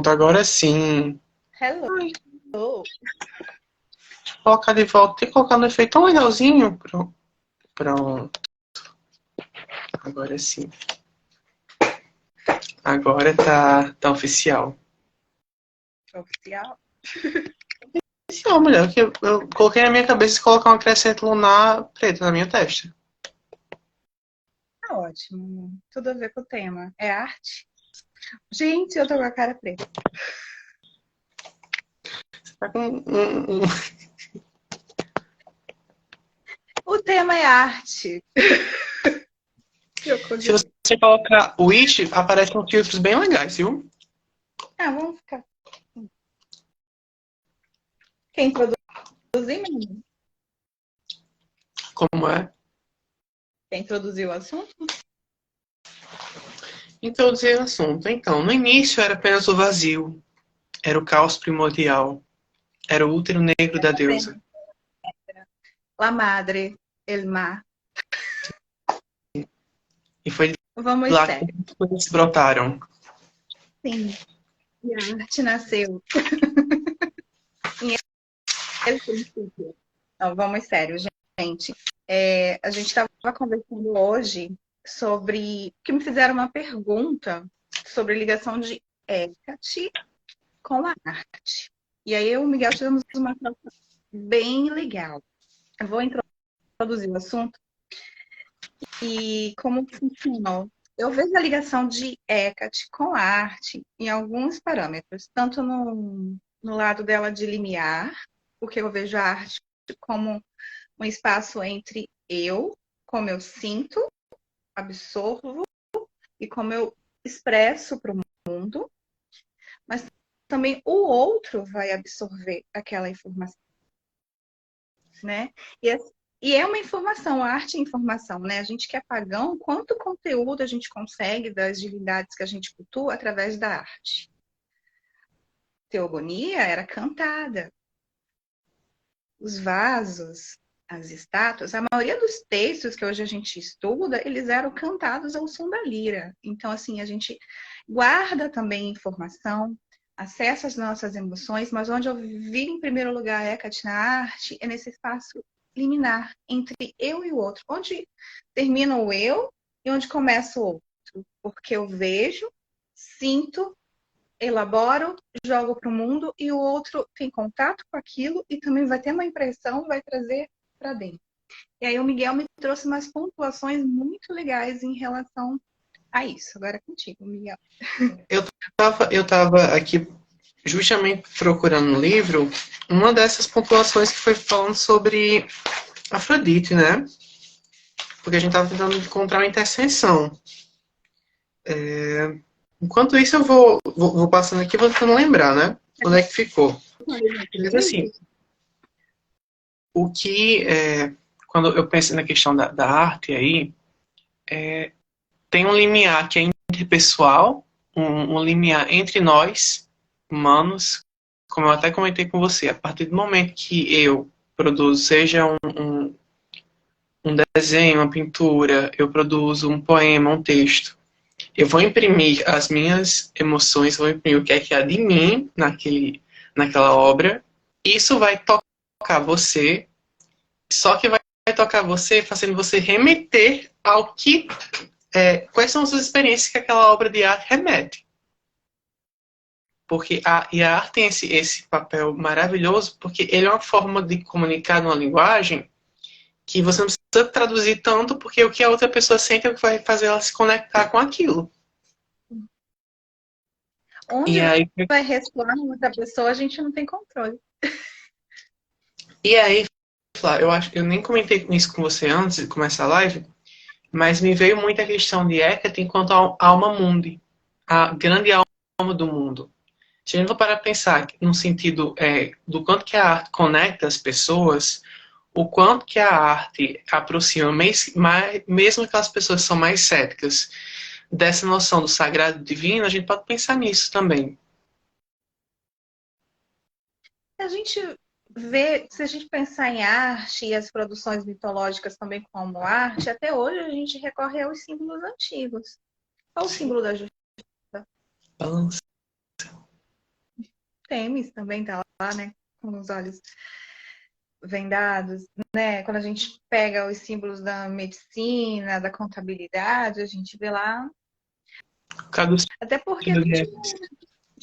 Pronto, agora sim. Hello. Ai, colocar de volta. Tem que colocar no efeito tão legalzinho. Pronto. Agora sim. Agora tá oficial. Oficial. Oficial, mulher. Que eu coloquei na minha cabeça de colocar uma crescente lunar preta na minha testa. Tá ótimo. Tudo a ver com o tema. É arte? Gente, eu tô com a cara preta. Tá com O tema é arte. Se você colocar Wish, aparecem uns filtros bem legais, viu? Ah, vamos ficar. Quem introduzir mesmo? Como é? Quem introduziu o assunto? Introduzir o assunto. Então, no início era apenas o vazio. Era o caos primordial. Era o útero negro da deusa. La Madre, El Mar. E foi Vamos lá que sério. as coisas brotaram. Sim. E a arte nasceu em esse princípio. Não, vamos sério, gente. A gente estava conversando hoje sobre que me fizeram uma pergunta sobre ligação de Hecate com a arte. E aí eu e o Miguel tivemos uma troca bem legal. Eu vou introduzir o assunto e como funcionou. Eu vejo a ligação de Hecate com a arte em alguns parâmetros, tanto no lado dela de limiar, porque eu vejo a arte como um espaço entre eu, como eu sinto, absorvo e como eu expresso para o mundo, mas também o outro vai absorver aquela informação, né? E é uma informação, a arte é informação, né? A gente que é pagão, quanto conteúdo a gente consegue das divindades que a gente cultua através da arte? Teogonia era cantada. Os vasos, as estátuas, a maioria dos textos que hoje a gente estuda, eles eram cantados ao som da lira. Então, assim, a gente guarda também informação, acessa as nossas emoções, mas onde eu vi em primeiro lugar a Hecate na arte é nesse espaço liminar entre eu e o outro, onde termina o eu e onde começa o outro, porque eu vejo, sinto, elaboro, jogo para o mundo e o outro tem contato com aquilo e também vai ter uma impressão, vai trazer para dentro. E aí o Miguel me trouxe umas pontuações muito legais em relação a isso. Agora é contigo, Miguel. Eu tava aqui justamente procurando no livro uma dessas pontuações que foi falando sobre Afrodite, né? Porque a gente tava tentando encontrar uma interseção. Enquanto isso, eu vou passando aqui e vou tentando lembrar, né? Onde é que ficou? Mas assim, o que quando eu penso na questão da arte aí, tem um limiar que é interpessoal, um limiar entre nós, humanos, como eu até comentei com você, a partir do momento que eu produzo, seja um desenho, uma pintura, eu produzo um poema, um texto, eu vou imprimir as minhas emoções, vou imprimir o que é que há de mim naquela obra, isso vai tocar você, só que vai tocar você fazendo você remeter ao que quais são as suas experiências que aquela obra de arte remete. Porque a arte tem esse papel maravilhoso, porque ele é uma forma de comunicar numa linguagem que você não precisa traduzir tanto, porque o que a outra pessoa sente é o que vai fazer ela se conectar com aquilo. Onde E aí, vai ressoar em outra pessoa, a gente não tem controle. e aí Flá, eu nem comentei isso com você antes de começar a live, mas me veio muito a questão de Hecate enquanto alma mundi, a grande alma do mundo. Se a gente for parar para pensar no sentido do quanto que a arte conecta as pessoas, o quanto que a arte aproxima, mesmo aquelas pessoas que são mais céticas, dessa noção do sagrado divino, a gente pode pensar nisso também. A gente vê, se a gente pensar em arte e as produções mitológicas também como arte, até hoje a gente recorre aos símbolos antigos. Qual o Sim. símbolo da justiça? Balança. Temis também tá lá, né? Com os olhos vendados, né? Quando a gente pega os símbolos da medicina, da contabilidade, a gente vê lá. Cada Até porque a gente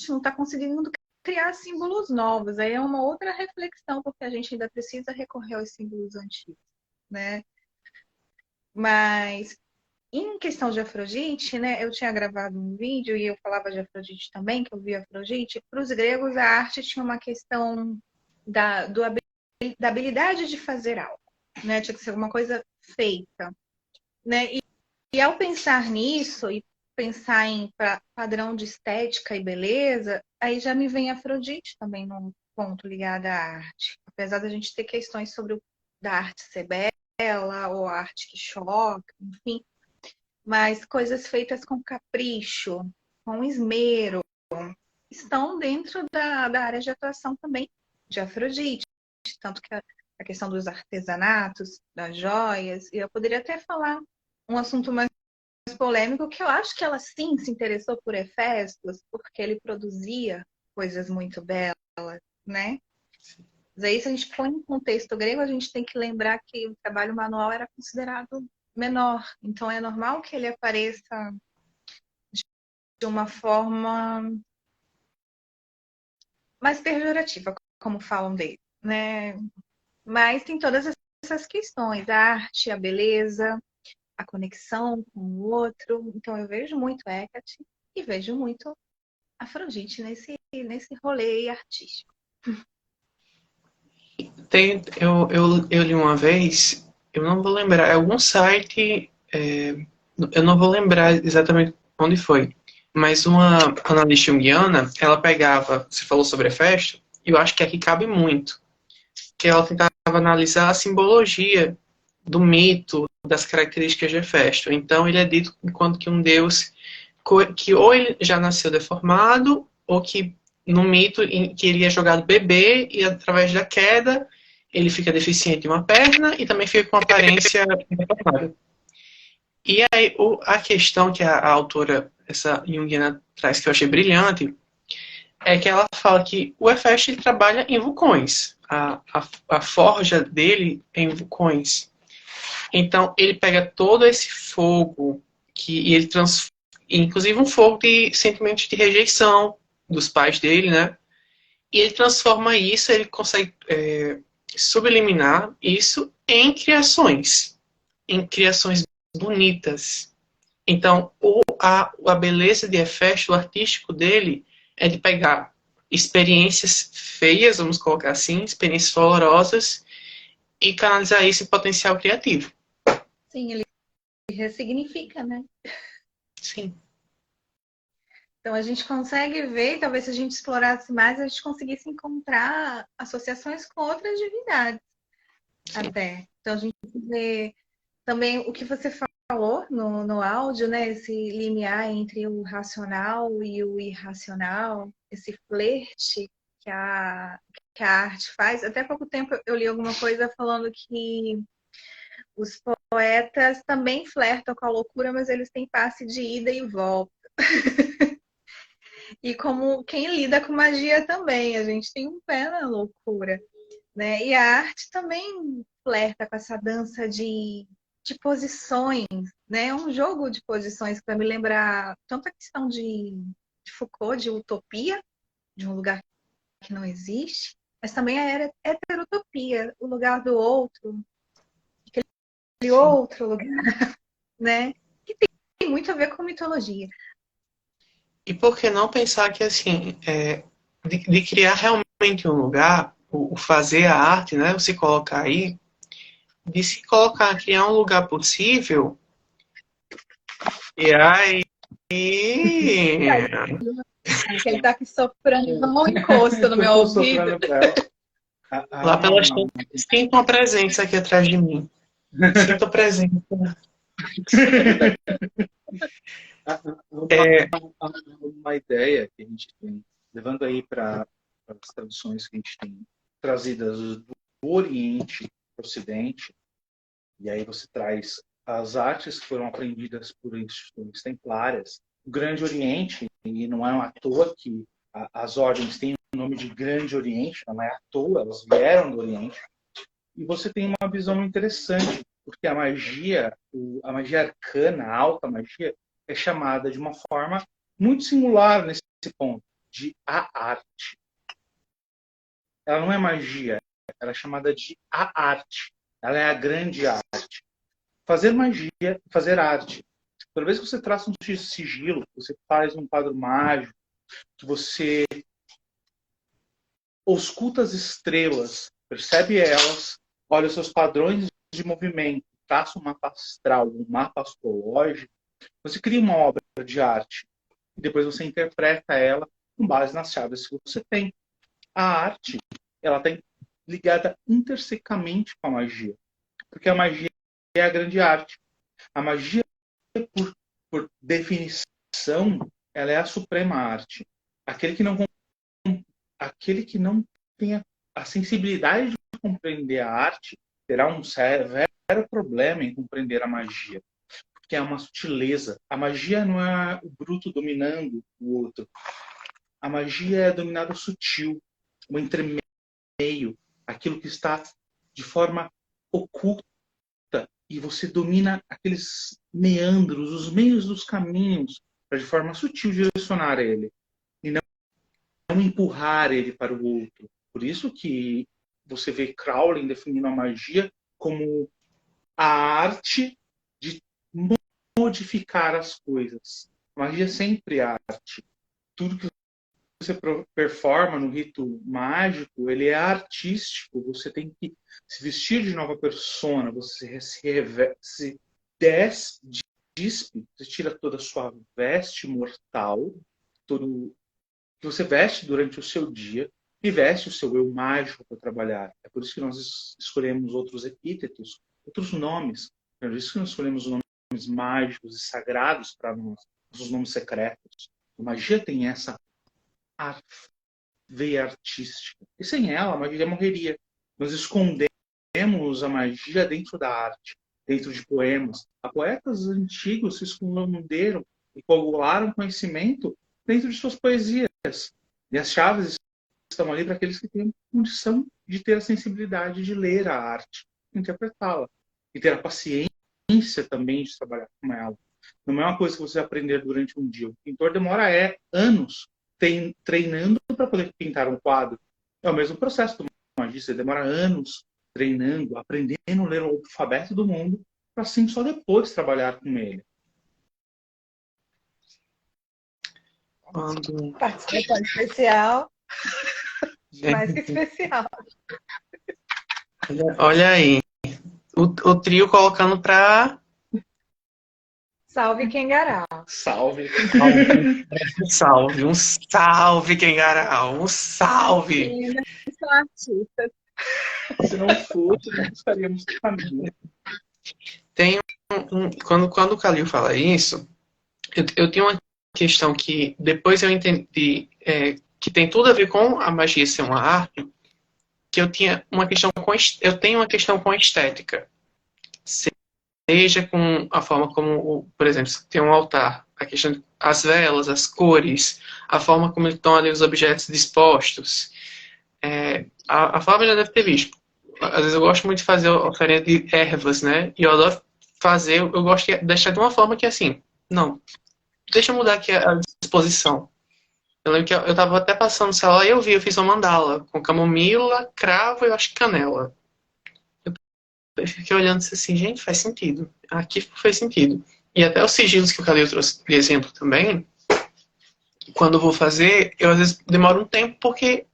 não está conseguindo criar símbolos novos. Aí é uma outra reflexão, porque a gente ainda precisa recorrer aos símbolos antigos, né? Mas em questão de Afrodite, né? Eu tinha gravado um vídeo e eu falava de Afrodite também, que eu vi Afrodite. Para os gregos, a arte tinha uma questão da habilidade de fazer algo, né? Tinha que ser alguma coisa feita, né? E ao pensar nisso e pensar em padrão de estética e beleza, aí já me vem Afrodite também num ponto ligado à arte. Apesar da gente ter questões sobre da arte ser bela ou a arte que choca, enfim, mas coisas feitas com capricho, com esmero, estão dentro da área de atuação também de Afrodite. Tanto que a questão dos artesanatos, das joias, e eu poderia até falar um assunto mais polêmico, que eu acho que ela sim se interessou por Hefestos, porque ele produzia coisas muito belas, né? Mas aí, se a gente põe em contexto grego, a gente tem que lembrar que o trabalho manual era considerado menor. Então, é normal que ele apareça de uma forma mais pejorativa, como falam dele, né? Mas tem todas essas questões, a arte, a beleza, a conexão com o outro. Então, eu vejo muito Hecate e vejo muito Afrodite nesse rolê artístico. Eu li uma vez, eu não vou lembrar, é algum site, eu não vou lembrar exatamente onde foi, mas uma analista junguiana, ela pegava, você falou sobre a festa, e eu acho que aqui cabe muito, que ela tentava analisar a simbologia do mito, das características de Hefesto. Então ele é dito enquanto que um deus que ou ele já nasceu deformado, ou que no mito em que ele é jogado bebê e através da queda ele fica deficiente em uma perna e também fica com aparência deformada. E aí a questão que a autora, essa junguiana, traz que eu achei brilhante, é que ela fala que o Hefesto ele trabalha em vulcões. A forja dele é em vulcões. Então, ele pega todo esse fogo e ele transforma, inclusive um fogo de sentimentos de rejeição dos pais dele, né? E ele transforma isso, ele consegue subliminar isso em criações bonitas. Então, a beleza de Hefesto, o artístico dele, é de pegar experiências feias, vamos colocar assim, experiências dolorosas, e canalizar isso em potencial criativo. Sim, ele ressignifica, né? Sim. Então a gente consegue ver, talvez se a gente explorasse mais, a gente conseguisse encontrar associações com outras divindades. Sim. Até. Então a gente vê também o que você falou no áudio, né? Esse limiar entre o racional e o irracional, esse flerte que a arte faz. Até há pouco tempo eu li alguma coisa falando que os poetas também flertam com a loucura, mas eles têm passe de ida e volta. E como quem lida com magia também, a gente tem um pé na loucura, né? E a arte também flerta com essa dança de posições, né? É um jogo de posições para me lembrar tanto a questão de Foucault, de utopia, de um lugar que não existe, mas também a heterotopia, o lugar do outro, aquele outro lugar, né? Que tem muito a ver com mitologia. E por que não pensar que, assim, de criar realmente um lugar, o fazer a arte, né, se colocar aí, de se colocar, criar um lugar possível, e aí... Ele tá aqui soprando, não um encosto no meu ouvido. Lá pelas tantas, sinto uma presença aqui atrás de mim. Sinto a presença. Uma ideia que a gente tem, levando aí para as traduções que a gente tem trazidas do Oriente para o Ocidente, e aí você traz as artes que foram aprendidas por instituições templárias, o Grande Oriente, e não é um à toa que as ordens têm um nome de Grande Oriente, não é à toa, elas vieram do Oriente. E você tem uma visão interessante, porque a magia arcana, a alta magia, é chamada de uma forma muito singular nesse ponto, de a arte. Ela não é magia, ela é chamada de a arte. Ela é a grande arte. Fazer magia, fazer arte. Toda vez que você traça um sigilo, você faz um quadro mágico, que você ausculta as estrelas, percebe elas, olha os seus padrões de movimento, traça um mapa astral, um mapa astrológico, você cria uma obra de arte. E depois você interpreta ela com base nas chaves que você tem. A arte, ela está ligada intersecamente com a magia. Porque a magia é a grande arte. A magia, por definição, ela é a suprema arte. Aquele que não tem a sensibilidade de compreender a arte terá um severo problema em compreender a magia. Porque é uma sutileza. A magia não é o bruto dominando o outro. A magia é dominada sutil, o entremeio, aquilo que está de forma oculta, e você domina aqueles meandros, os meios dos caminhos, para de forma sutil direcionar ele, e não empurrar ele para o outro. Por isso que você vê Crowley definindo a magia como a arte de modificar as coisas. A magia é sempre arte. Tudo que você performa no rito mágico, ele é artístico. Você tem que se vestir de nova persona, você se despe, você tira toda a sua veste mortal, todo que você veste durante o seu dia, e veste o seu eu mágico para trabalhar. É por isso que nós escolhemos outros epítetos, outros nomes. É por isso que nós escolhemos nomes mágicos e sagrados para nós, os nomes secretos. A magia tem essa veia artística. E sem ela, a magia morreria. Nós escondemos a magia dentro da arte, dentro de poemas. Há poetas antigos se esconderam e coagularam conhecimento dentro de suas poesias. E as chaves estão ali para aqueles que têm condição de ter a sensibilidade de ler a arte, interpretá-la. E ter a paciência também de trabalhar com ela. Não é uma coisa que você vai aprender durante um dia. O pintor demora anos treinando para poder pintar um quadro. É o mesmo processo do magista. Você demora anos treinando, aprendendo a ler o alfabeto do mundo, para assim só depois trabalhar com ele. Participação especial. Mais que especial. Olha aí. O trio colocando pra... Salve Kengarau. Salve. Salve. Um salve, Kengarau. Um salve. São artistas. Se não fosse, não estaríamos no caminho. Tem quando o Kalil fala isso, eu tenho uma questão que depois eu entendi que tem tudo a ver com a magia ser uma arte, que eu tenho uma questão com a estética. Seja com a forma como, por exemplo, se tem um altar, a questão as velas, as cores, a forma como estão ali os objetos dispostos. A Flávia já deve ter visto. Às vezes eu gosto muito de fazer oferenda de ervas, né? E eu adoro fazer, eu gosto de deixar de uma forma que assim, não, deixa eu mudar aqui a disposição. Eu lembro que eu tava até passando o celular e eu fiz uma mandala com camomila, cravo e eu acho que canela. Eu fiquei olhando assim, gente, faz sentido. Aqui faz sentido. E até os sigilos que o Kalil trouxe de exemplo também, quando eu vou fazer, eu às vezes demoro um tempo, porque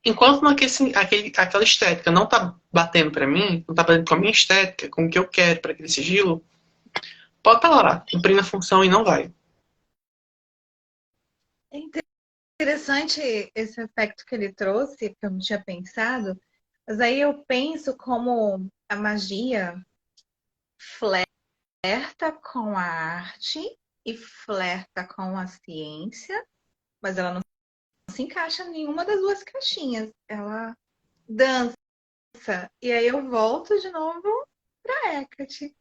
enquanto aquela estética não tá batendo pra mim, não tá batendo com a minha estética, com o que eu quero para aquele sigilo, pode estar lá, cumprindo a função e não vai. É interessante esse aspecto que ele trouxe, que eu não tinha pensado, mas aí eu penso como a magia flerta com a arte e flerta com a ciência, mas ela não se encaixa em nenhuma das duas caixinhas. Ela dança. E aí eu volto de novo para Hecate.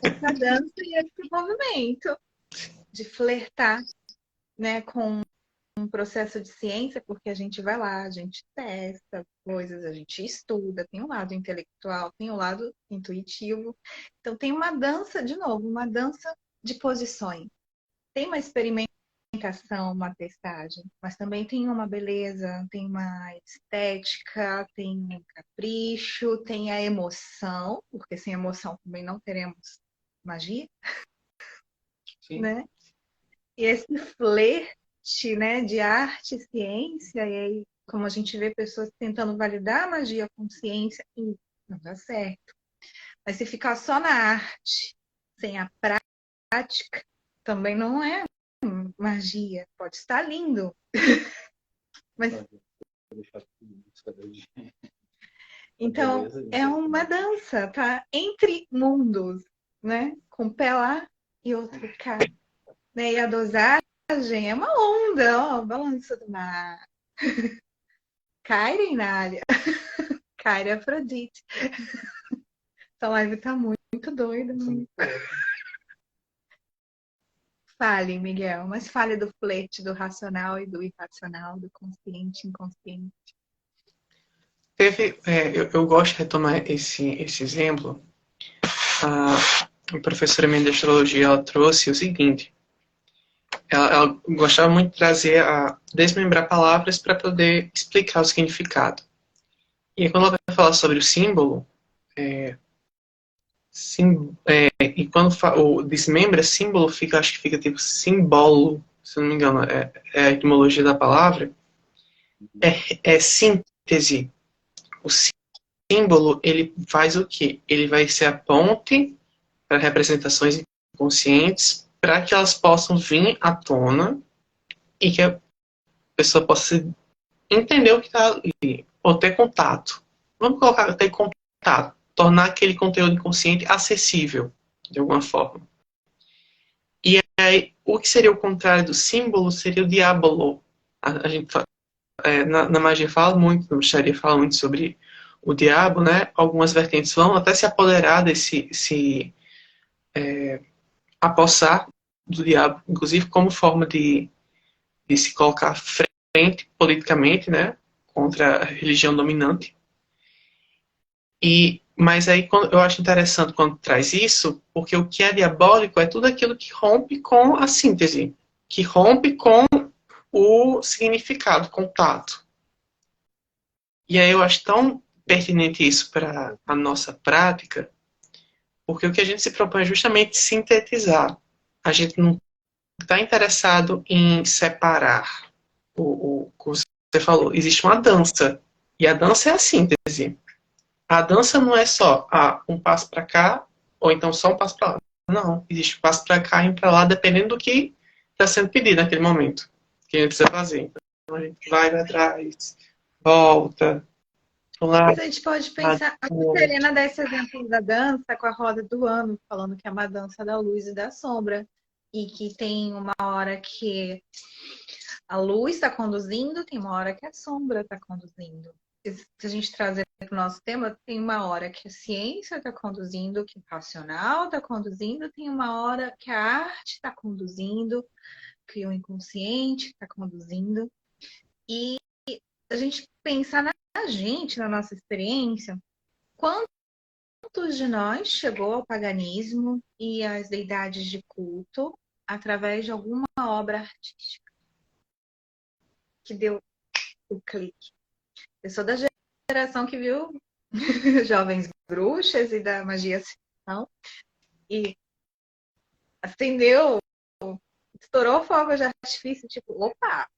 Essa dança e esse movimento de flertar, né, com processo de ciência, porque a gente vai lá, a gente testa coisas, a gente estuda, tem um lado intelectual, tem um lado intuitivo. Então tem uma dança, de novo, uma dança de posições. Tem uma experimentação, uma testagem, mas também tem uma beleza, tem uma estética, tem um capricho, tem a emoção, porque sem emoção também não teremos magia, Sim. né? E esse flerte, né, de arte e ciência, e aí, como a gente vê pessoas tentando validar a magia com ciência, e não dá certo. Mas se ficar só na arte, sem a prática, também não é magia. Pode estar lindo. Mas então, é uma dança, tá? Entre mundos, né? Com um pé lá e outro cá. Né? E a dosagem é uma onda, ó, balança do mar. Kyren na área. Kyren Afrodite. Essa live tá muito doida. Muito. Fale, Miguel, mas fale do flerte, do racional e do irracional, do consciente e inconsciente. Eu gosto de retomar esse exemplo. A professora minha de astrologia ela trouxe o seguinte: ela gostava muito de trazer desmembrar palavras para poder explicar o significado. E aí, quando ela vai falar sobre o símbolo, e quando o desmembra símbolo, acho que fica tipo símbolo, se não me engano, é a etimologia da palavra, é síntese. O símbolo, ele faz o quê? Ele vai ser a ponte para representações inconscientes, para que elas possam vir à tona e que a pessoa possa entender o que está ali, ou ter contato. Vamos colocar ter contato, tornar aquele conteúdo inconsciente acessível, de alguma forma. E aí, o que seria o contrário do símbolo seria o diabolo. A gente na magia fala muito, na bruxaria fala muito sobre o diabo, né? Algumas vertentes vão até se apoderar apossar do diabo, inclusive como forma de se colocar frente politicamente, né? Contra a religião dominante. Mas aí eu acho interessante quando traz isso, porque o que é diabólico é tudo aquilo que rompe com a síntese, que rompe com o significado, contato. E aí eu acho tão pertinente isso para a nossa prática, porque o que a gente se propõe é justamente sintetizar. A gente não está interessado em separar como você falou, existe uma dança, e a dança é a síntese. A dança não é só um passo para cá, ou então só um passo para lá. Não, existe um passo para cá e um para lá, dependendo do que está sendo pedido naquele momento, que a gente precisa fazer. Então a gente vai atrás, volta, lá. Mas a gente pode pensar, a Helena dá esse exemplo da dança com a roda do ano, falando que é uma dança da luz e da sombra, e que tem uma hora que a luz está conduzindo, tem uma hora que a sombra está conduzindo. Se a gente trazer para o nosso tema, tem uma hora que a ciência está conduzindo, que o racional está conduzindo, tem uma hora que a arte está conduzindo, que o inconsciente está conduzindo. E a gente pensar na gente, na nossa experiência, quantos de nós chegou ao paganismo e às deidades de culto através de alguma obra artística que deu o clique? Eu sou da geração que viu Jovens Bruxas e da Magia Ficção e acendeu, estourou fogo de artifício, tipo, opa,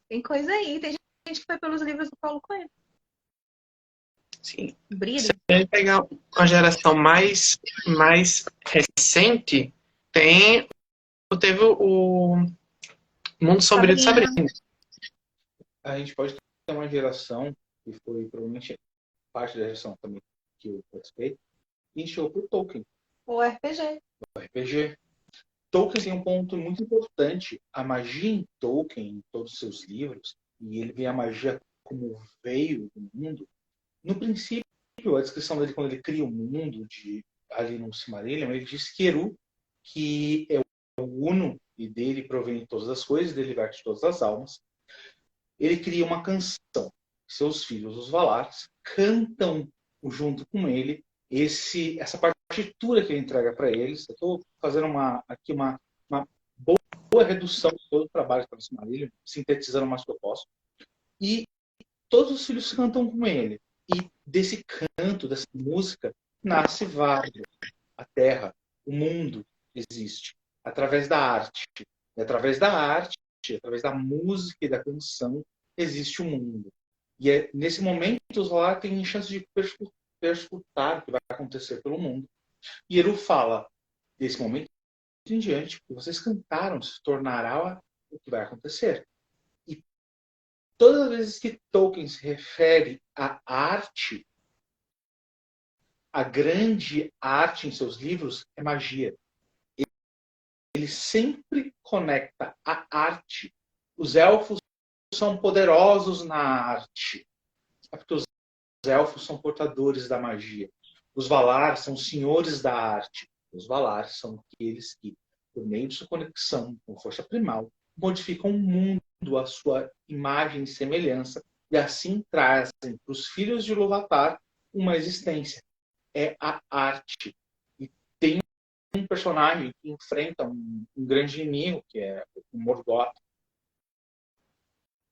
tem coisa aí. Tem gente que foi pelos livros do Paulo Coelho. Sim. Brida. Se a gente pegar uma geração mais recente, teve o Mundo Sombrio de Sabrina. A gente pode ter uma geração, que foi provavelmente parte da geração também que eu participei, e encheu por Tolkien. O RPG. O RPG. Tolkien tem um ponto muito importante. A magia em Tolkien, em todos os seus livros, e ele vê a magia como veio do mundo. No princípio, a descrição dele, quando ele cria o mundo ali no Silmarillion, ele diz que Eru, que é o Uno e dele provém todas as coisas, dele verte todas as almas, ele cria uma canção. Seus filhos, os Valares, cantam junto com ele essa partitura que ele entrega para eles. Eu estou fazendo aqui uma boa redução de todo o trabalho para o Silmarillion, sintetizando o mais que eu posso. E todos os filhos cantam com ele. E desse canto, dessa música, nasce Varda, a Terra, o mundo existe, através da arte. E através da arte, através da música e da canção, existe o mundo. E é nesse momento os Valar têm chance de perscrutar o que vai acontecer pelo mundo. E Eru fala, desse momento em diante, que vocês cantaram, se tornará o que vai acontecer. E todas as vezes que Tolkien se refere à arte, a grande arte em seus livros é magia. Ele sempre conecta a arte. Os elfos são poderosos na arte. É porque os elfos são portadores da magia. Os Valar são senhores da arte. Os Valar são aqueles que, por meio de sua conexão com força primal, modificam o mundo à sua imagem e semelhança e assim trazem para os filhos de Ilúvatar uma existência. É a arte. E tem um personagem que enfrenta um grande inimigo, que é o Morgoth.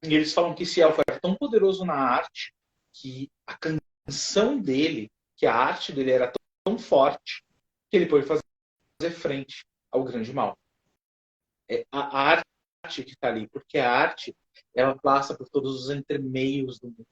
E eles falam que esse elfo era tão poderoso na arte que a canção dele, que a arte dele era tão forte, que ele pôde fazer frente ao grande mal. É a arte que está ali, porque a arte ela passa por todos os entremeios do mundo.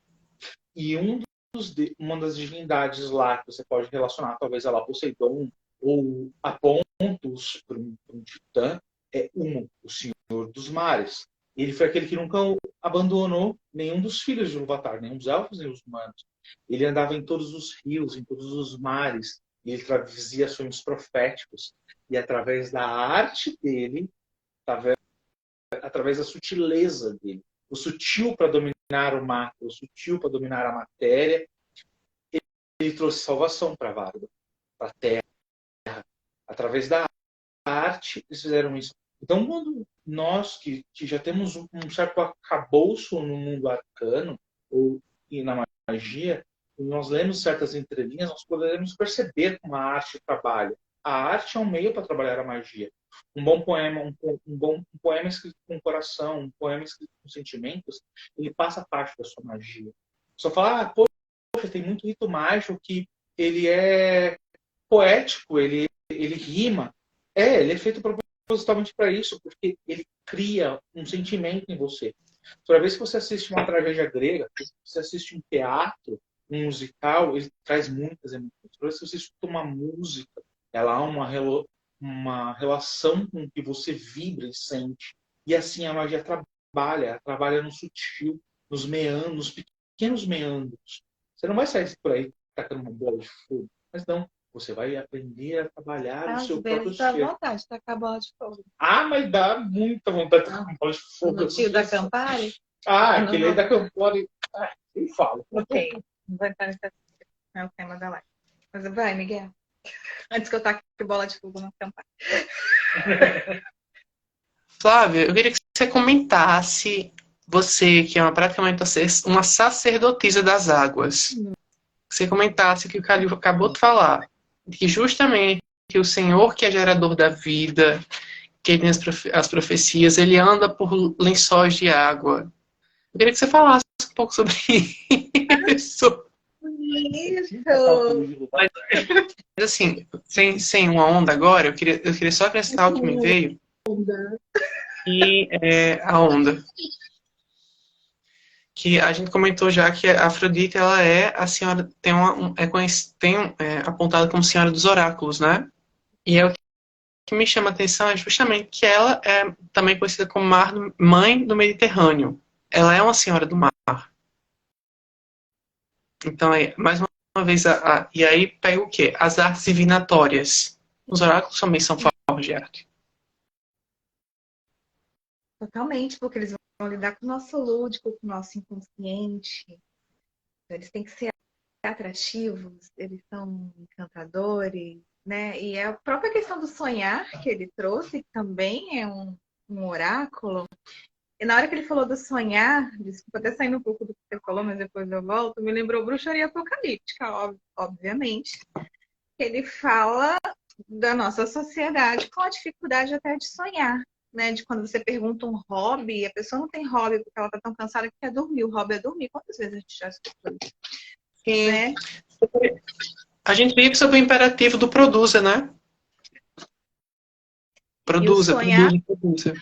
E uma das divindades lá que você pode relacionar, talvez ela Poseidon ou a Pontus para um titã, é Humo, o Senhor dos Mares. Ele foi aquele que nunca abandonou nenhum dos filhos de Ilúvatar, nenhum dos elfos nem os humanos. Ele andava em todos os rios, em todos os mares, e ele trazia sonhos proféticos. E através da arte dele, através da sutileza dele, o sutil para dominar o macro, o sutil para dominar a matéria, ele trouxe salvação para Varda, para a Terra. Através da arte, eles fizeram isso. Então, quando nós que já temos um certo arcabouço no mundo arcano e na magia, nós lemos certas entrelinhas, nós poderemos perceber como a arte trabalha. A arte é um meio para trabalhar a magia. Um bom poema, um poema escrito com coração, um poema escrito com sentimentos, ele passa parte da sua magia. Só falar, poxa, tem muito rito mágico que ele é poético, ele rima. Ele é feito propositalmente para isso, porque ele cria um sentimento em você. Toda vez que você assiste uma tragédia grega, você assiste um teatro, um musical, ele traz muitas emoções. Toda vez que você escuta uma música, ela há uma relação com o que você vibra e sente. E assim a magia trabalha no sutil, nos meandros, nos pequenos meandros. Você não vai sair por aí tacando uma bola de fogo, mas não. Você vai aprender a trabalhar o seu próprio ser. Às vezes dá vontade de tacar bola de fogo. Mas dá muita vontade de tacar uma bola de fogo. No tio da Campari? Aquele aí da Campari. Nem falo. Ok, não vai entrar nesse assunto. Não é o tema da live. Mas vai, Miguel. Antes que eu taque bola de fogo na Campari. Flávia, eu queria que você comentasse, você que é praticamente uma sacerdotisa das águas, que você comentasse o que o Calil acabou de falar, que justamente o Senhor que é gerador da vida, que tem as profecias, ele anda por lençóis de água. Eu queria que você falasse um pouco sobre isso. Mas assim, sem uma onda agora, eu queria só acrescentar o que me veio. E a onda. Que a gente comentou já que a Afrodite, ela é a senhora, apontada como senhora dos oráculos, né? E o que me chama a atenção é justamente que ela é também conhecida como mãe do Mediterrâneo. Ela é uma senhora do mar. Então, mais uma vez, e aí pega o quê? As artes divinatórias. Os oráculos também são formas de arte. Totalmente, porque eles vão lidar com o nosso lúdico, com o nosso inconsciente. Eles têm que ser atrativos, eles são encantadores, né? E a própria questão do sonhar que ele trouxe também é um oráculo. E na hora que ele falou do sonhar, desculpa até saindo um pouco do que você falou, mas depois eu volto, me lembrou bruxaria apocalíptica, obviamente. Ele fala da nossa sociedade com a dificuldade até de sonhar, né? De quando você pergunta um hobby, a pessoa não tem hobby porque ela tá tão cansada que quer dormir. O hobby é dormir. Quantas vezes a gente já escutou isso? Sim. Né? A gente vive sob o imperativo do produza, né? Produza, sonhar, produza.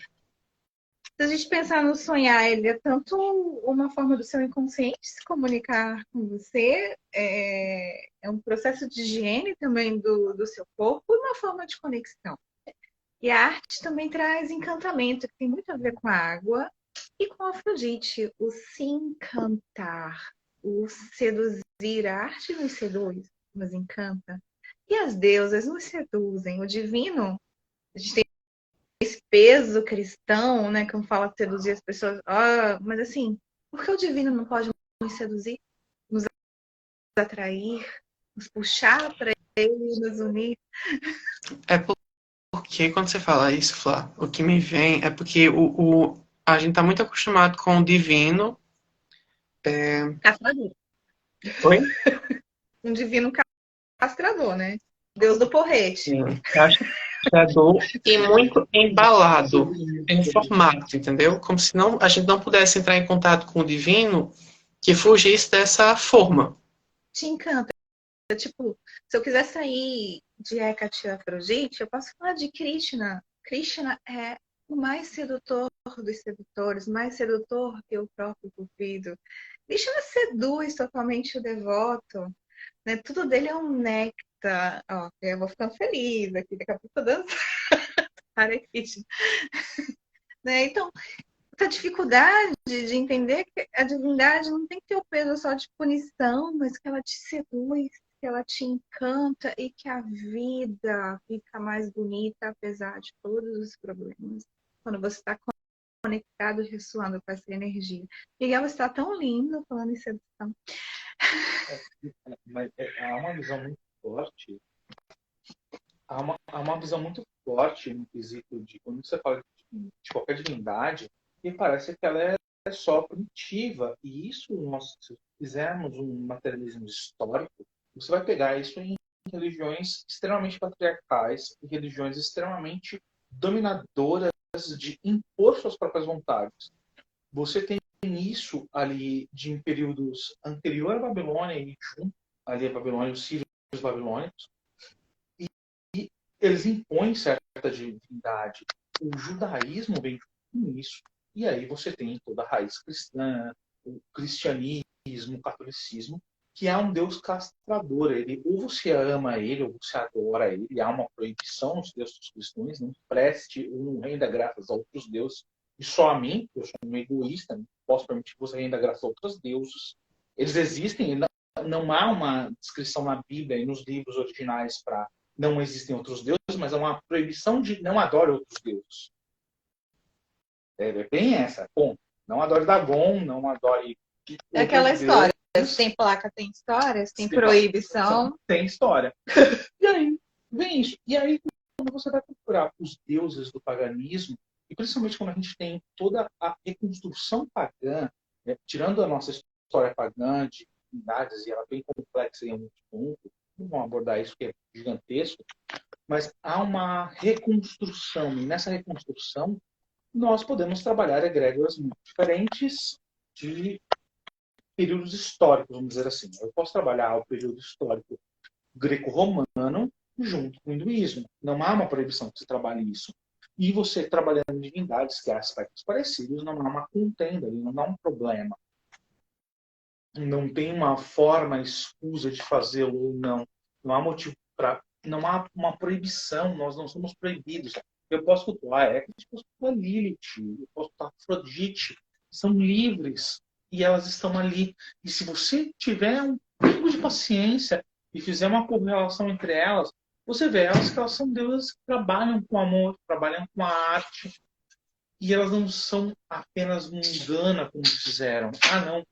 se a gente pensar no sonhar, ele é tanto uma forma do seu inconsciente se comunicar com você, é um processo de higiene também do seu corpo e uma forma de conexão. E a arte também traz encantamento, que tem muito a ver com a água e com a Afrodite. O se encantar, o seduzir. A arte nos seduz, nos encanta. E as deusas nos seduzem. O divino, a gente tem esse peso cristão, né? Que fala de seduzir as pessoas. Mas assim, por que o divino não pode nos seduzir? Nos atrair? Nos puxar para ele, nos unir? É porque quando você fala isso, Flá, o que me vem é porque a gente tá muito acostumado com o divino. Castrador. Oi? Um divino castrador, né? Deus do porrete. Sim, castrador e muito embalado em formato, entendeu? Como se não, a gente não pudesse entrar em contato com o divino que fugisse dessa forma. Te encanta. Tipo, se eu quiser sair de Hecate e Afrodite, eu posso falar de Krishna. Krishna é o mais sedutor dos sedutores, mais sedutor que o próprio Cupido. Krishna seduz totalmente o devoto, né? Tudo dele é um néctar. Ó, eu vou ficando feliz aqui, daqui a pouco eu tô dançando. Hare Krishna. Né? Então, essa dificuldade de entender que a divindade não tem que ter o peso só de punição, mas que ela te seduz, que ela te encanta e que a vida fica mais bonita apesar de todos os problemas. Quando você está conectado, ressoando com essa energia. Miguel está tão lindo falando em sedução. Mas há uma visão muito forte. Há uma visão muito forte no quesito de quando você fala de qualquer divindade, e parece que ela é só primitiva. E isso, se fizermos um materialismo histórico, você vai pegar isso em religiões extremamente patriarcais e religiões extremamente dominadoras de impor suas próprias vontades. Você tem isso ali em períodos anterior à Babilônia e junto ali à Babilônia, os sírios babilônicos, e eles impõem certa divindade. O judaísmo vem com isso. E aí você tem toda a raiz cristã, o cristianismo, o catolicismo, que é um Deus castrador. Ele, ou você ama ele, ou você adora ele. Há uma proibição nos textos cristãos, não preste ou não renda graças a outros deuses. E só a mim, eu sou um egoísta, não posso permitir que você renda graças a outros deuses. Eles existem, não há uma descrição na Bíblia e nos livros originais para não existem outros deuses, mas há uma proibição de não adore outros deuses. É bem essa. Bom, não adore Dagon, não adore... É aquela história. Se tem placa, tem história. Se tem proibição... Tem história. E aí, vem isso. E aí, quando você vai procurar os deuses do paganismo, e principalmente quando a gente tem toda a reconstrução pagã, né, tirando a nossa história pagã de divindades, e ela é bem complexa em alguns pontos, não vamos abordar isso que é gigantesco, mas há uma reconstrução, e nessa reconstrução nós podemos trabalhar egrégoras muito diferentes de períodos históricos, vamos dizer assim. Eu posso trabalhar o período histórico greco-romano junto com o hinduísmo. Não há uma proibição que você trabalhe isso. E você trabalhando divindades que há aspectos parecidos, não há uma contenda, não há um problema. Não tem uma forma escusa de fazê-lo ou não. Não há motivo para... Não há uma proibição, nós não somos proibidos. Eu posso cultuar Hecate, eu posso cultuar Lilith, eu posso cultuar Afrodite. São livres e elas estão ali. E se você tiver um pouco de paciência e fizer uma correlação entre elas, você vê elas que elas são deusas que trabalham com amor, trabalham com a arte. E elas não são apenas mundanas como fizeram. Ah, não.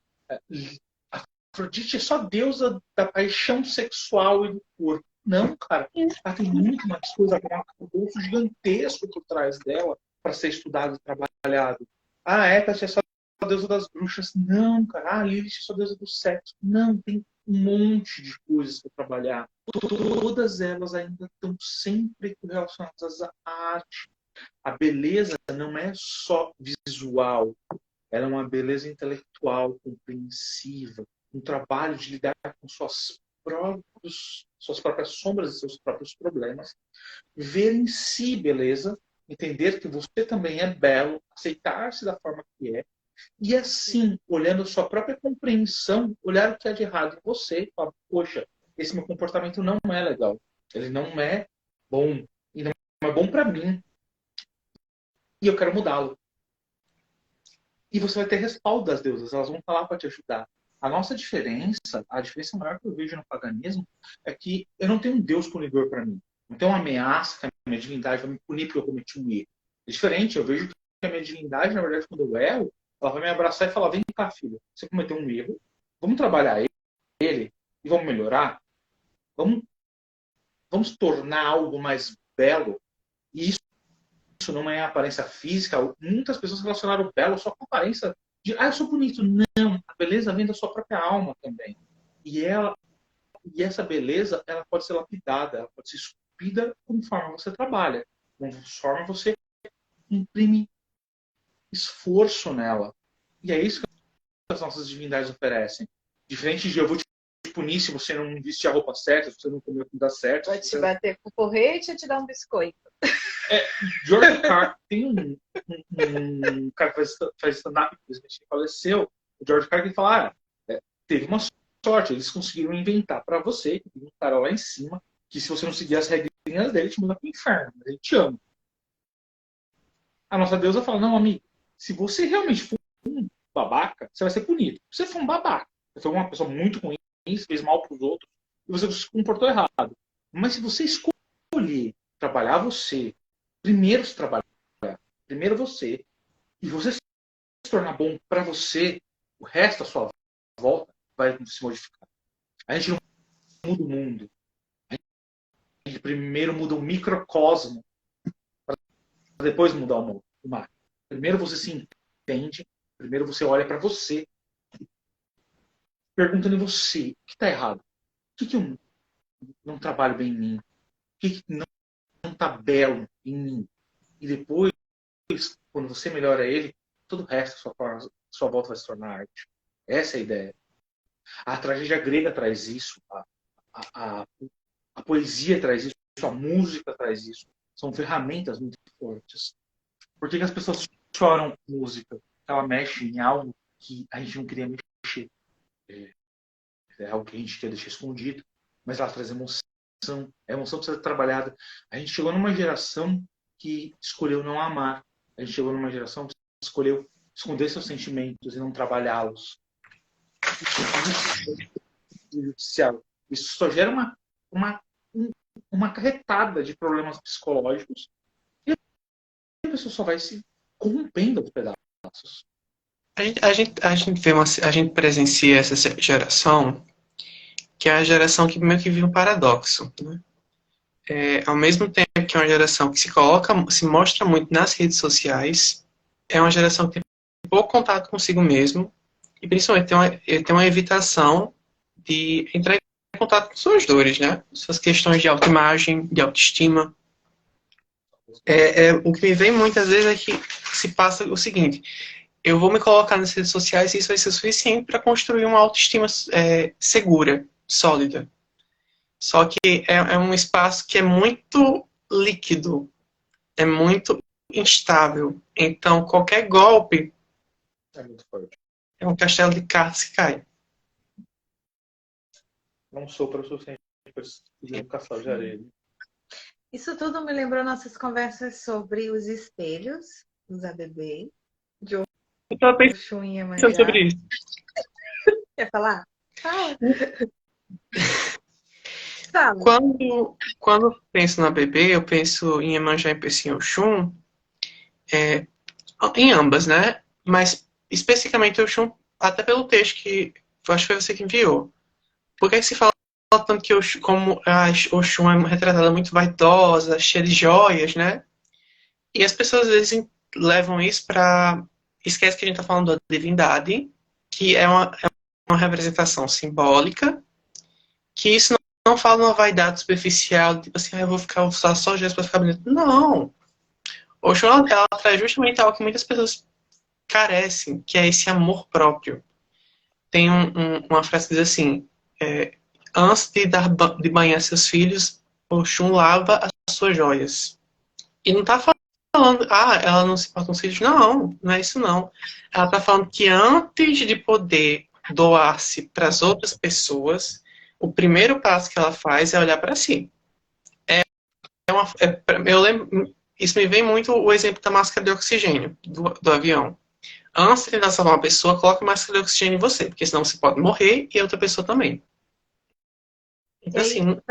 Afrodite é só deusa da paixão sexual e do corpo. Não, cara. Ela tem muito mais coisa. Ela tem um bolso gigantesco por trás dela. para ser estudado e trabalhado. Ah, Hecate é só a deusa das bruxas. Não, cara. Ah, Lilith é só a deusa do sexo. Não, tem um monte de coisas para trabalhar. Todas elas ainda estão sempre relacionadas à arte. A beleza não é só visual, ela é uma beleza intelectual, compreensiva, um trabalho de lidar com suas próprias sombras e seus próprios problemas, ver em si beleza, entender que você também é belo, aceitar-se da forma que é, e assim, olhando a sua própria compreensão, olhar o que há de errado em você e falar, poxa, esse meu comportamento não é legal, ele não é bom, e não é bom para mim, e eu quero mudá-lo. E você vai ter respaldo das deusas, elas vão estar lá para te ajudar. A nossa diferença, a diferença maior que eu vejo no paganismo, é que eu não tenho um Deus punidor para mim. Não tenho uma ameaça que a minha divindade vai me punir porque eu cometi um erro. É diferente, eu vejo que a minha divindade, na verdade, quando eu erro, ela vai me abraçar e falar, vem cá, filho, você cometeu um erro, vamos trabalhar ele e vamos melhorar? Vamos tornar algo mais belo? E isso não é aparência física. Muitas pessoas relacionaram o belo só com a aparência de, eu sou bonito. Não, a beleza vem da sua própria alma também. E essa beleza, ela pode ser lapidada, ela pode ser esculpida conforme você trabalha, conforme você imprime esforço nela. E é isso que as nossas divindades oferecem. Diferente de eu vou te punir se você não vestir a roupa certa, se você não comer a comida certa. Vai te bater com o porrete e te dar um biscoito. George Carlin, tem um cara que faz stand-up, que faleceu, o George Carlin, que fala, teve uma sorte, eles conseguiram inventar para você, que tem um cara lá em cima, que se você não seguir as regrinhas dele, te manda pro inferno, mas ele te ama. A nossa deusa fala, não, amigo, se você realmente for um babaca, você vai ser punido. Se você for um babaca, você foi uma pessoa muito ruim, fez mal pros outros, e você se comportou errado. Mas se você escolher trabalhar você, primeiro se trabalhar, primeiro você, e você se tornar bom para você, o resto da sua volta vai se modificar. A gente não muda o mundo. A gente primeiro muda o microcosmo, para depois mudar o mar. Primeiro você se entende, primeiro você olha para você, perguntando em você, o que está errado? O que eu não trabalho bem em mim? O que não está belo em mim? E depois, quando você melhora ele, todo o resto da sua volta vai se tornar arte. Essa é a ideia. A tragédia grega traz isso, a poesia traz isso, a música traz isso. São ferramentas muito fortes. Por que as pessoas choram música? Ela mexe em algo que a gente não queria mexer. É algo que a gente quer deixar escondido, mas ela traz emoção. A emoção precisa ser trabalhada. A gente chegou numa geração que escolheu não amar. A gente chegou numa geração que escolheu esconder seus sentimentos e não trabalhá-los. Isso só gera uma carretada de problemas psicológicos e a pessoa só vai se corrompendo aos pedaços. A gente presencia essa geração, que é a geração que meio que vive um paradoxo, né? Ao mesmo tempo que é uma geração que se mostra muito nas redes sociais, é uma geração que tem pouco contato consigo mesmo e principalmente tem uma evitação de entrar em contato com suas dores, né? Suas questões de autoimagem, de autoestima. O que me vem muitas vezes é que se passa o seguinte: eu vou me colocar nas redes sociais e isso vai ser suficiente para construir uma autoestima segura, sólida. Só que é um espaço que é muito líquido, é muito instável. Então, qualquer golpe É muito forte. é um castelo de cartas que cai. Não sopra o suficiente para fazer um castelo de areia. Isso tudo me lembrou nossas conversas sobre os espelhos, os ABB, de Eu estava Oxum e pensando Iemanjá. sobre isso. Quer falar? Fala. Fala. Quando eu penso na BB, eu penso em Iemanjá e penso em Oxum, em ambas, né? Mas especificamente Oxum, até pelo texto que eu acho que foi você que enviou. Por que se fala tanto que como a Oxum é retratada muito vaidosa, cheia de joias, né? E as pessoas às vezes levam isso para... Esquece que a gente está falando da divindade, que é uma representação simbólica, que isso não fala uma vaidade superficial, tipo assim, eu vou usar só gesso para ficar bonito. Não! Oxum, ela traz justamente algo que muitas pessoas carecem, que é esse amor próprio. Tem uma frase que diz assim, antes de dar de banhar seus filhos, Oxum lava as suas joias. E não está falando, ela não se importa com os filhos. Não, não é isso não. Ela está falando que antes de poder doar-se para as outras pessoas, o primeiro passo que ela faz é olhar para si. Eu lembro, isso me vem muito o exemplo da máscara de oxigênio do avião. Antes de tentar salvar uma pessoa, coloque máscara de oxigênio em você, porque senão você pode morrer e a outra pessoa também. Então, aí, assim,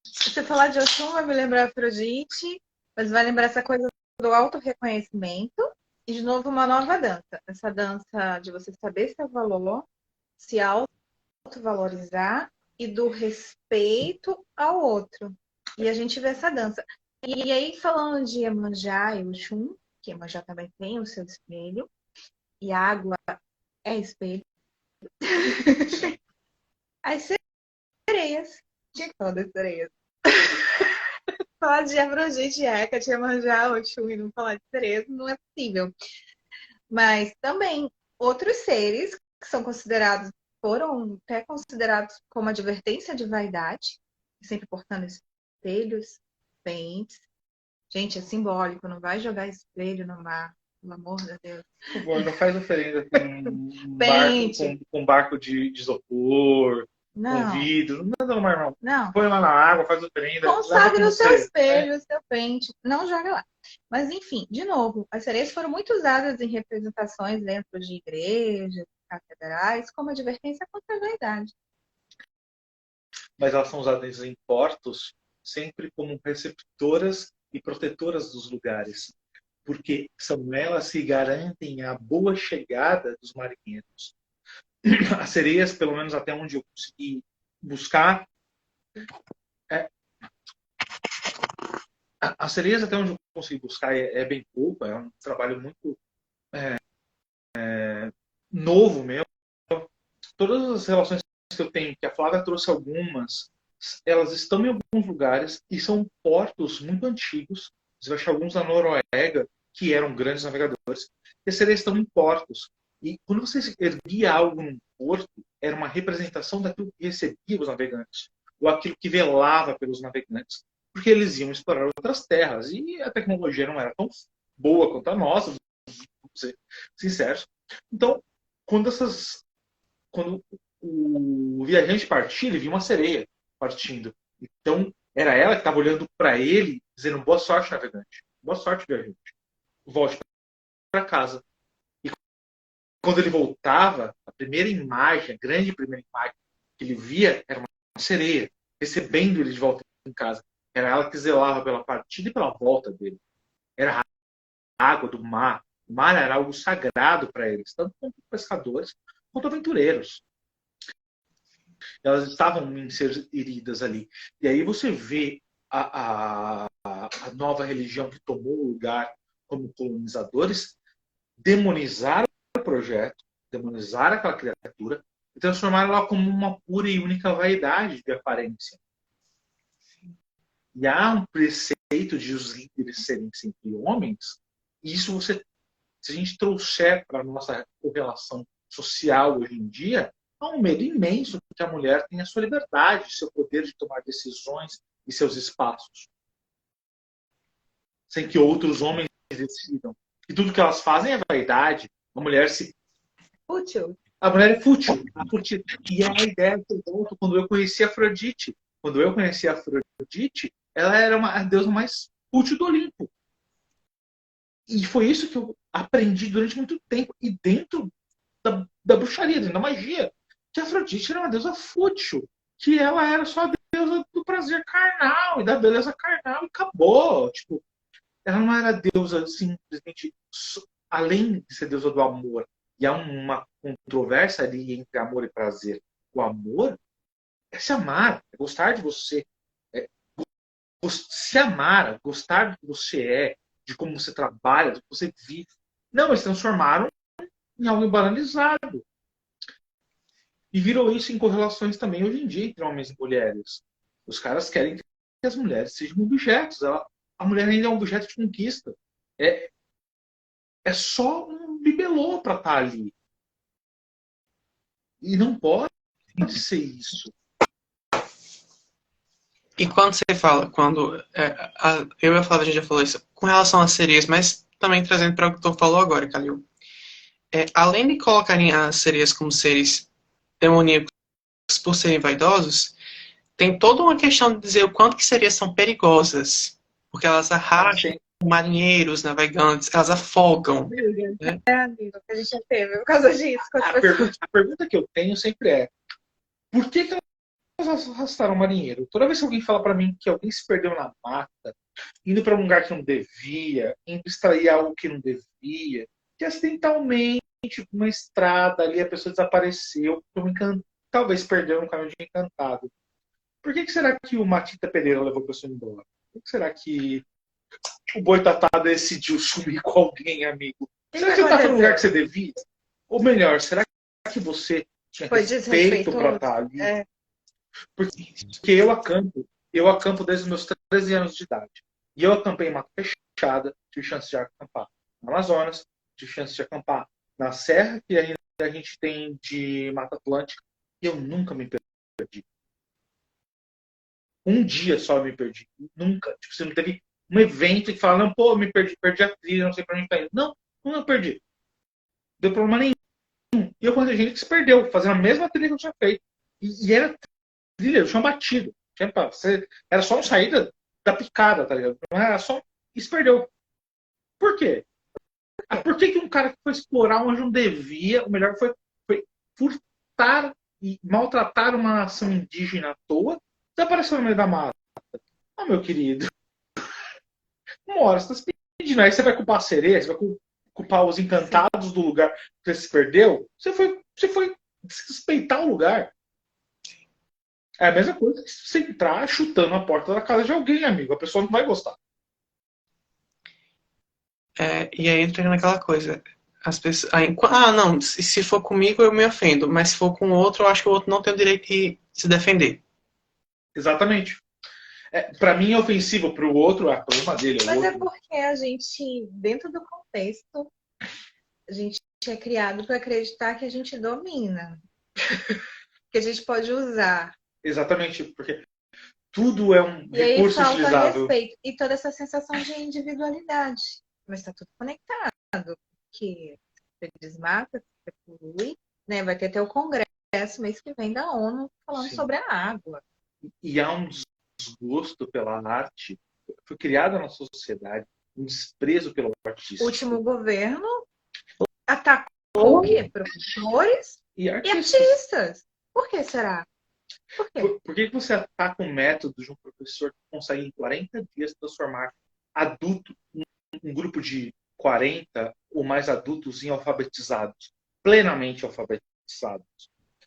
se você falar de Oxum, vai me lembrar Afrodite, mas vai lembrar essa coisa do autorreconhecimento e, de novo, uma nova dança. Essa dança de você saber seu valor, se autovalorizar e do respeito ao outro. E a gente vê essa dança. E aí, falando de Iemanjá e Oxum, que Iemanjá também tem o seu espelho, e a água é espelho. As sereias. Tinha que falar das sereias. Falar de Afrodite, Hecate, Iemanjá, Oxum e não falar de sereias não é possível. Mas também outros seres que são considerados, foram até considerados como advertência de vaidade, sempre portando espelhos, pentes. Gente, é simbólico, não vai jogar espelho no mar, pelo amor de Deus. Por favor, não faz oferenda Pente. com barco de isopor, com Não, vidro. Não nada no mar, não. não. Põe lá na água, faz oferenda. Leva Consagre com o seu você. espelho, o seu pente, não joga lá. Mas, enfim, de novo, as sereias foram muito usadas em representações dentro de igrejas, catedrais, como advertência contra a vaidade. Mas elas são usadas em portos sempre como receptoras e protetoras dos lugares, porque são elas que garantem a boa chegada dos marinheiros. As sereias, pelo menos até onde eu consegui buscar, as sereias até onde eu consegui buscar é bem pouco, é um trabalho muito novo mesmo. Todas as relações que eu tenho, que a Flávia trouxe algumas, elas estão em alguns lugares e são portos muito antigos. Você vai achar alguns na Noruega, que eram grandes navegadores, e as sereias estão em portos. E quando você erguia algo num porto, era uma representação daquilo que recebia os navegantes, ou aquilo que velava pelos navegantes, porque eles iam explorar outras terras. E a tecnologia não era tão boa quanto a nossa, vamos ser sinceros. Então, quando o viajante partia, ele via uma sereia partindo. Então, era ela que estava olhando para ele, dizendo boa sorte, navegante. Boa sorte, viajante. Volte para casa. E quando ele voltava, a primeira imagem, a grande primeira imagem que ele via era uma sereia, recebendo ele de volta em casa. Era ela que zelava pela partida e pela volta dele. Era a água do mar. O mar era algo sagrado para eles, tanto quanto pescadores quanto aventureiros. Elas estavam inseridas ali. E aí você vê a nova religião que tomou o lugar como colonizadores demonizar o projeto, demonizar aquela criatura e transformar ela como uma pura e única vaidade de aparência. E há um preceito de os líderes serem sempre homens, e isso se a gente trouxer para a nossa correlação social hoje em dia, há um medo imenso que a mulher tenha sua liberdade, seu poder de tomar decisões e seus espaços, sem que outros homens decidam. E tudo que elas fazem é vaidade. A mulher se... Útil. A mulher é fútil. E é a ideia que eu volto quando eu conheci a Afrodite. Quando eu conheci a Afrodite, ela era a deusa mais fútil do Olimpo. E foi isso que eu aprendi durante muito tempo. E dentro da bruxaria, dentro da magia, que a Afrodite era uma deusa fútil. Que ela era só a deusa do prazer carnal e da beleza carnal. E acabou. Tipo, ela não era deusa simplesmente além de ser deusa do amor. E há uma controvérsia ali entre amor e prazer. O amor é se amar, é gostar de você. É se amar, gostar do que você é, de como você trabalha, do que você vive. Não, eles transformaram em algo banalizado. E virou isso em correlações também hoje em dia entre homens e mulheres. Os caras querem que as mulheres sejam objetos. A mulher ainda é um objeto de conquista. É só um bibelô para estar ali. E não pode ser isso. E quando você fala, eu e a Flávia, a gente já falou isso, com relação às sereias, mas também trazendo para o que tu falou agora, Calil. Além de colocarem as sereias como seres demoníacos por serem vaidosos, tem toda uma questão de dizer o quanto que sereias são perigosas, porque elas arrastam marinheiros, navegantes, elas afogam. Né? Amigo, que a gente já teve por causa disso. A pergunta que eu tenho sempre é: por que elas arrastaram o marinheiro? Toda vez que alguém fala para mim que alguém se perdeu na mata, indo para um lugar que não devia, indo extrair algo que não devia, que acidentalmente, uma estrada ali, a pessoa desapareceu, talvez perdeu no caminho de Encantado. Por que será que o Matita Pereira levou a pessoa embora? Por que será que o Boitatá decidiu sumir com alguém, amigo? Será que você estava no lugar que você devia? Ou melhor, será que você tinha respeito para estar ali? Porque eu acampo desde os meus 13 anos de idade. E eu acampei em mata fechada, tive chance de acampar no Amazonas, tive chance de acampar na serra que a gente tem de Mata Atlântica, e eu nunca me perdi. Um dia só eu me perdi. Nunca. Tipo, você não teve um evento que fala, não, pô, me perdi a trilha, não sei pra onde tá indo. Não, não eu perdi. Não deu problema nenhum. E eu conheci gente que se perdeu, fazendo a mesma trilha que eu tinha feito. E era trilha, eu tinha batido. Era só uma saída da picada, tá ligado? Não era só. E se perdeu. Por quê? Por que um cara que foi explorar onde não devia, o melhor foi furtar e maltratar uma nação indígena à toa, desapareceu no meio da mata? Ah, meu querido. Uma hora você está se pedindo. Aí você vai culpar a sereia, você vai culpar os encantados do lugar que você se perdeu. Você foi desrespeitar o lugar. É a mesma coisa que você entrar chutando a porta da casa de alguém, amigo. A pessoa não vai gostar. E aí entra naquela coisa. As pessoas, não, se for comigo eu me ofendo, mas se for com o outro, eu acho que o outro não tem o direito de se defender. Exatamente. Para mim é ofensivo, para o outro é problema dele. Mas é porque a gente, dentro do contexto, a gente é criado para acreditar que a gente domina. Que a gente pode usar. Exatamente, porque tudo é um e recurso aí falta utilizável. Respeito e toda essa sensação de individualidade. Mas está tudo conectado. Porque você desmata, você polui, né? Vai ter até o congresso mês que vem da ONU falando sobre a água. E há um desgosto pela arte. Foi criada na sociedade um desprezo pelo artista. O último governo atacou o quê? Professores e artistas. Por que será? Por que você ataca um método de um professor que consegue em 40 dias transformar um grupo de 40 ou mais adultos em alfabetizados, plenamente alfabetizados?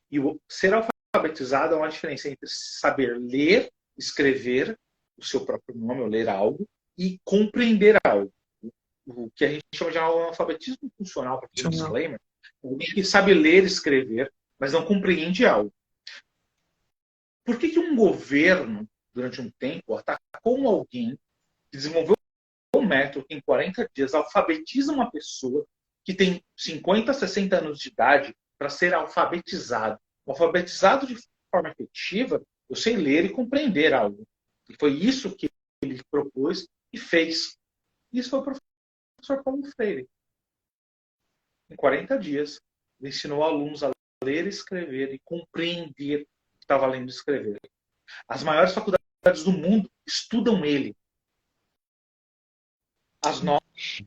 E ser alfabetizado é uma diferença entre saber ler, escrever o seu próprio nome, ou ler algo, e compreender algo. O que a gente chama de analfabetismo funcional, para fazer um disclaimer, alguém que sabe ler e escrever, mas não compreende algo. Por que um governo, durante um tempo, atacou alguém que desenvolveu um método que em 40 dias alfabetiza uma pessoa que tem 50, 60 anos de idade para ser alfabetizado? Alfabetizado de forma efetiva, eu sei ler e compreender algo. E foi isso que ele propôs e fez. Isso foi o professor Paulo Freire. Em 40 dias, ele ensinou alunos a ler, escrever e compreender o que estava lendo e escrever. As maiores faculdades do mundo estudam ele. As nossas,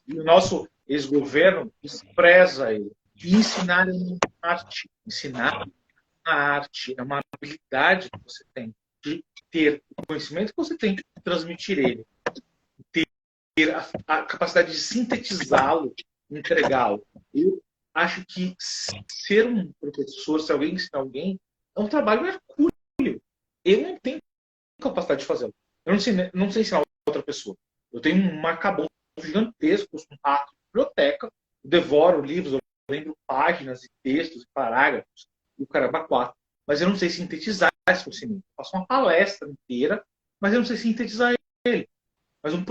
e o nosso ex-governo despreza ele. E ensinar é uma arte. Ensinar a arte é uma habilidade que você tem de ter o conhecimento que você tem de transmitir ele. Ter a capacidade de sintetizá-lo, entregá-lo. Eu acho que ser um professor, se alguém ensina alguém, é um trabalho hercúleo. Eu não tenho capacidade de fazê-lo. Eu não sei ensinar outra pessoa. Eu tenho um arcabouço gigantesco, um rato de biblioteca, eu devoro livros, eu lembro páginas e textos e parágrafos, e o caramba quatro. Mas eu não sei sintetizar esse conhecimento. Eu faço uma palestra inteira, mas eu não sei sintetizar ele. Mas um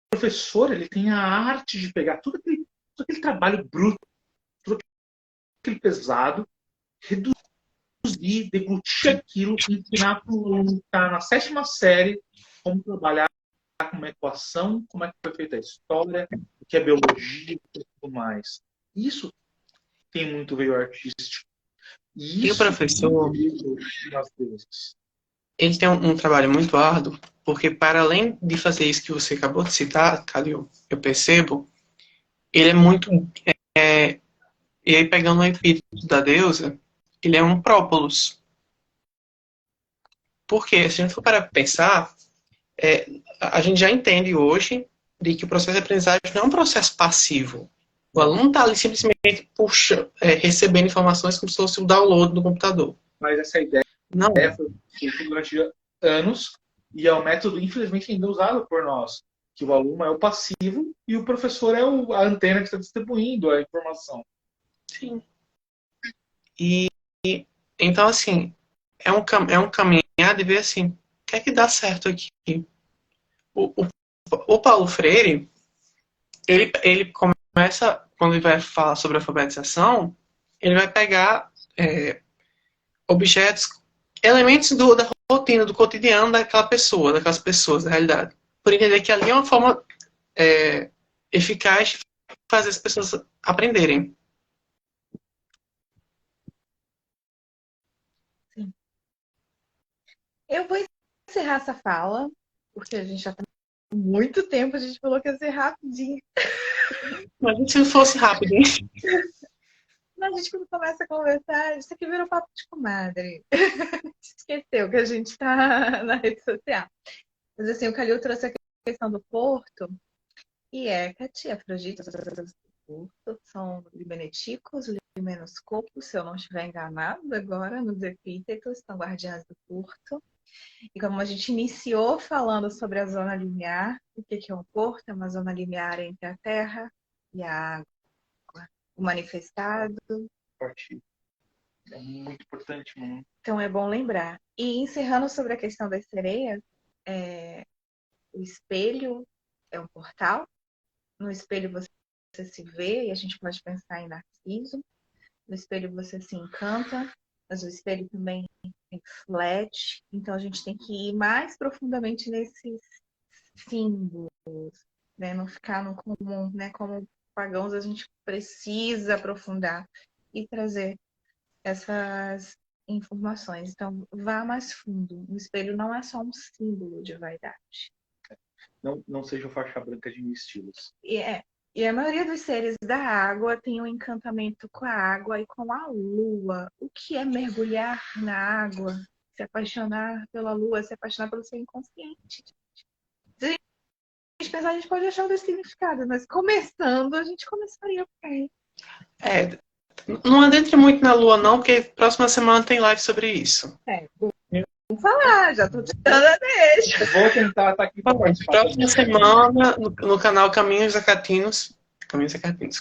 professor, ele tem a arte de pegar todo aquele trabalho bruto, todo aquele pesado, reduzir, deglutir aquilo e ensinar para o aluno que está na 7ª série como trabalhar com uma equação, como é que foi feita a história, o que é biologia e tudo mais. Isso tem muito veio artístico. E o professor, Às vezes. ele tem um trabalho muito árduo, porque para além de fazer isso que você acabou de citar, Calil, eu percebo, ele é muito... e aí, pegando o epíteto da deusa, ele é um própolis. Porque, se a gente for para pensar, a gente já entende hoje de que o processo de aprendizagem não é um processo passivo. O aluno está ali simplesmente recebendo informações como se fosse o download do computador. Mas essa ideia Não. foi feita durante anos e é um método, infelizmente, ainda usado por nós. Que o aluno é o passivo e o professor é a antena que está distribuindo a informação. Sim. E então, assim, é um caminhar de ver assim, o que é que dá certo aqui? O Paulo Freire, ele começa, quando ele vai falar sobre alfabetização, ele vai pegar objetos, elementos da rotina, do cotidiano daquela pessoa, daquelas pessoas, da realidade. Por entender que ali é uma forma eficaz de fazer as pessoas aprenderem. Sim. Eu vou encerrar essa fala, porque a gente já está há muito tempo, a gente falou que ia ser rapidinho. Mas se fosse rápido, hein? Mas a gente, quando começa a conversar, isso aqui virou papo de comadre. Esqueceu que a gente está na rede social. Mas assim, o Calil trouxe a questão do porto, e Hecate, Afrodite, do porto, são libeneticos, limenoscopos, se eu não estiver enganado agora, nos epítetos, são guardiãs do porto. E como a gente iniciou falando sobre a zona limiar, o que é um porto? É uma zona limiar entre a terra e a água. O manifestado. É muito importante, mano. Então é bom lembrar. E encerrando sobre a questão das sereias, o espelho é um portal. No espelho você se vê, e a gente pode pensar em Narciso. No espelho você se encanta, mas o espelho também reflete. Então a gente tem que ir mais profundamente nesses símbolos, né? Não ficar no comum, né? Como pagãos, a gente precisa aprofundar e trazer essas informações. Então, vá mais fundo. O espelho não é só um símbolo de vaidade. Não seja faixa branca de mil estilos. E a maioria dos seres da água tem um encantamento com a água e com a lua. O que é mergulhar na água? Se apaixonar pela lua, se apaixonar pelo seu inconsciente. Se a gente pensar, a gente pode achar outro significado, mas começando, a gente começaria por aí. Não adentre muito na lua, não, porque próxima semana tem live sobre isso. Vamos falar, já tô te dando a deixa. Eu vou tentar estar aqui para participar. Próxima semana, no canal Caminhos Acatinos,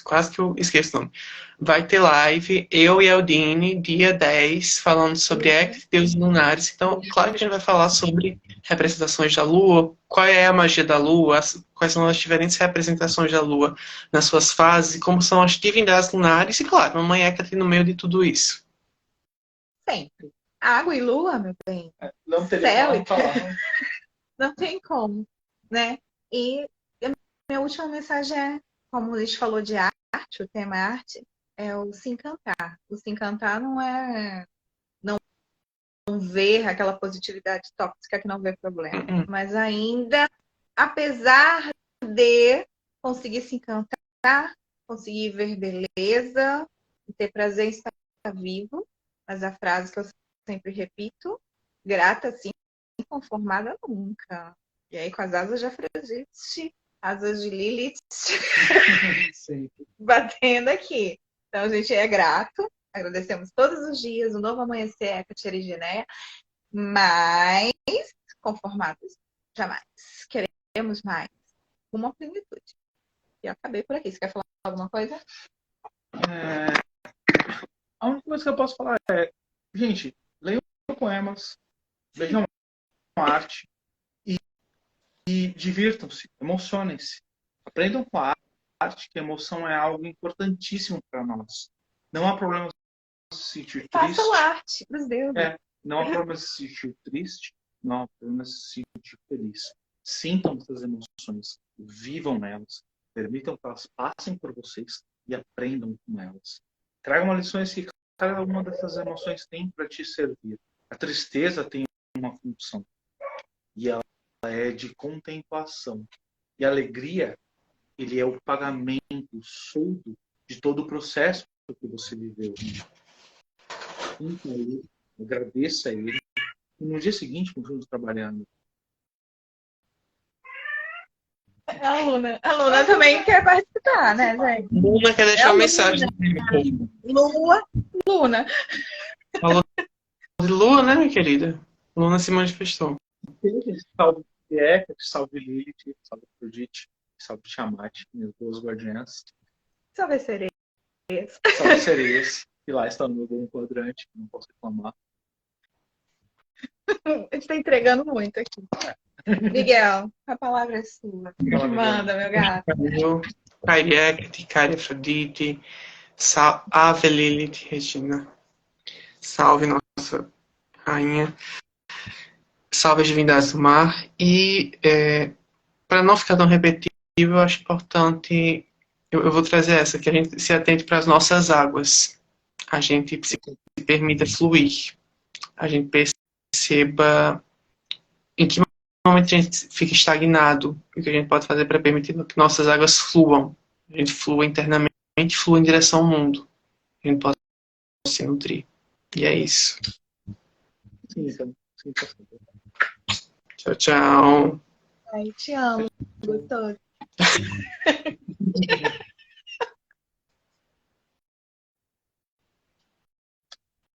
quase que eu esqueço o nome. Vai ter live, eu e Aldine, dia 10, falando sobre deuses lunares. Então, claro que a gente vai falar sobre representações da Lua, qual é a magia da Lua, quais são as diferentes representações da Lua nas suas fases, como são as divindades lunares, e claro, Mamãe Hecate no meio de tudo isso. Sempre. Água e lua, meu bem. Não teria como falar. Não tem como, né? E a minha última mensagem é, como a gente falou de arte, o tema arte, é o se encantar. O se encantar não é não ver aquela positividade tóxica que não vê problema. Mas ainda, apesar de conseguir se encantar, conseguir ver beleza, ter prazer em estar vivo, mas a frase que eu sempre repito, grata sim, conformada nunca. E aí com as asas de Afrodite, asas de Lilith, batendo aqui. Então a gente é grato, agradecemos todos os dias, o novo amanhecer é a Cateriginéia, mas conformados jamais. Queremos mais. rumo à plenitude. E acabei por aqui. Você quer falar alguma coisa? A única coisa que eu posso falar é, gente, leiam poemas, vejam arte e divirtam-se, emocionem-se. Aprendam com a arte que a emoção é algo importantíssimo para nós. Não há problema se sentir triste. Façam arte, meus Deus. Não há problema se sentir triste, não há problema se sentir feliz. Sintam essas emoções, vivam nelas, permitam que elas passem por vocês e aprendam com elas. Tragam lições que cada uma dessas emoções tem para te servir. A tristeza tem uma função e ela é de contemplação. E a alegria, ele é o pagamento, o soldo de todo o processo que você viveu. Sinta ele, agradeça a ele e no dia seguinte continue trabalhando. A Luna também quer participar, né, gente? Luna quer deixar uma mensagem. Luna. Falou de Lua, né, minha querida? Luna se manifestou. Salve Eka, salve Lilith, salve Afrodite, salve Tiamat, minhas duas guardiãs. Salve sereias. Salve sereias, que lá está no meu bom quadrante, não posso reclamar. A gente tá entregando muito aqui. Miguel, a palavra é sua. Manda, meu gato. Cari Hecate, Cari Afrodite, Ave Lilith, Regina. Salve nossa rainha. Salve as divindades do mar. E para não ficar tão repetitivo, eu acho importante, eu vou trazer essa, que a gente se atente para as nossas águas. A gente se permita fluir. A gente perceba em que momento a gente fica estagnado. O que a gente pode fazer para permitir que nossas águas fluam. A gente flua internamente, flua em direção ao mundo. A gente pode se nutrir. E é isso. Sim. Tchau, tchau. Ai, te amo. Gostou?